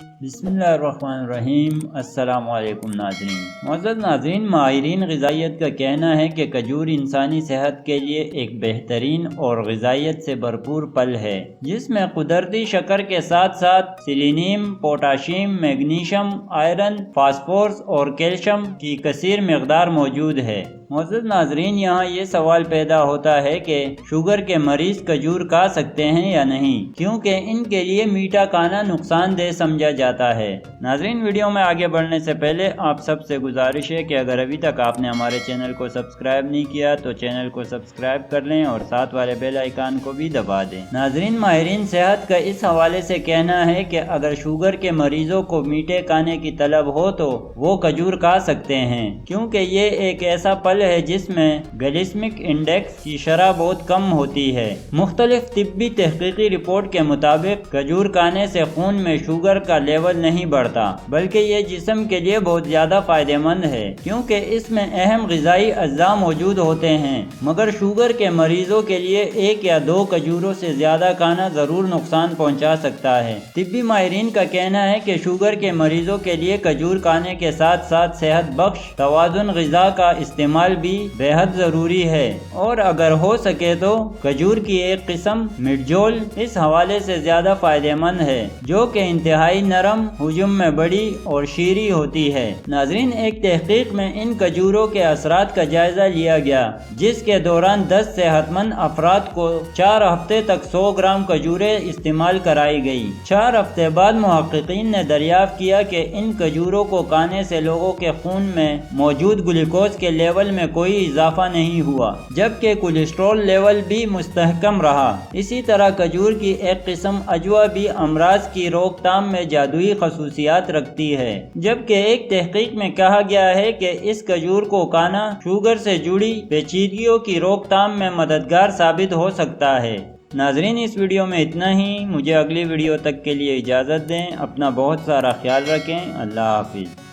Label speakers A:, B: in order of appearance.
A: بسم اللہ الرحمن الرحیم۔ السلام علیکم ناظرین۔ معزز ناظرین، ماہرین غذائیت کا کہنا ہے کہ کھجور انسانی صحت کے لیے ایک بہترین اور غذائیت سے بھرپور پھل ہے، جس میں قدرتی شکر کے ساتھ ساتھ selenium, potassium, magnesium, iron, phosphorus اور کیلشیم کی کثیر مقدار موجود ہے۔ معزز ناظرین، یہاں یہ سوال پیدا ہوتا ہے کہ شوگر کے مریض کھجور کھا سکتے ہیں یا نہیں، کیونکہ ان کے لیے میٹھا کھانا نقصان دہ سمجھا جاتا ہے۔ ناظرین، ویڈیو میں آگے بڑھنے سے پہلے آپ سب سے گزارش ہے کہ اگر ابھی تک آپ نے ہمارے چینل کو سبسکرائب نہیں کیا تو چینل کو سبسکرائب کر لیں اور ساتھ والے بیل آئیکن کو بھی دبا دیں۔ ناظرین، ماہرین صحت کا اس حوالے سے کہنا ہے کہ اگر شوگر کے مریضوں کو میٹھے کھانے کی طلب ہو تو وہ کھجور کھا سکتے ہیں، کیونکہ یہ ایک ایسا پھل ہے جس میں گلیسیمک انڈیکس کی شرح بہت کم ہوتی ہے۔ مختلف طبی تحقیقی رپورٹ کے مطابق کھجور کھانے سے خون میں شوگر کا لیول نہیں بڑھتا، بلکہ یہ جسم کے لیے بہت زیادہ فائدہ مند ہے، کیونکہ اس میں اہم غذائی اجزاء موجود ہوتے ہیں۔ مگر شوگر کے مریضوں کے لیے 1 یا 2 کھجوروں سے زیادہ کھانا ضرور نقصان پہنچا سکتا ہے۔ طبی ماہرین کا کہنا ہے کہ شوگر کے مریضوں کے لیے کھجور کھانے کے ساتھ ساتھ صحت بخش توازن غذا کا استعمال بھی بے حد ضروری ہے، اور اگر ہو سکے تو کھجور کی ایک قسم مڈجول اس حوالے سے زیادہ فائدہ مند ہے، جو کہ انتہائی نرم، حجم میں بڑی اور شیریں ہوتی ہے۔ ناظرین، ایک تحقیق میں ان کھجوروں کے اثرات کا جائزہ لیا گیا، جس کے دوران 10 صحت مند افراد کو 4 ہفتے تک 100 گرام کھجوریں استعمال کرائی گئی۔ 4 ہفتے بعد محققین نے دریافت کیا کہ ان کھجوروں کو کھانے سے لوگوں کے خون میں موجود گلوکوز کے لیول میں کوئی اضافہ نہیں ہوا، جبکہ کولیسٹرول لیول بھی مستحکم رہا۔ اسی طرح کھجور کی ایک قسم اجوا بھی امراض کی روک تھام میں جادوئی خصوصیات رکھتی ہے، جبکہ ایک تحقیق میں کہا گیا ہے کہ اس کھجور کو کھانا شوگر سے جڑی پیچیدگیوں کی روک تھام میں مددگار ثابت ہو سکتا ہے۔ ناظرین، اس ویڈیو میں اتنا ہی۔ مجھے اگلی ویڈیو تک کے لیے اجازت دیں۔ اپنا بہت سارا خیال رکھیں۔ اللہ حافظ۔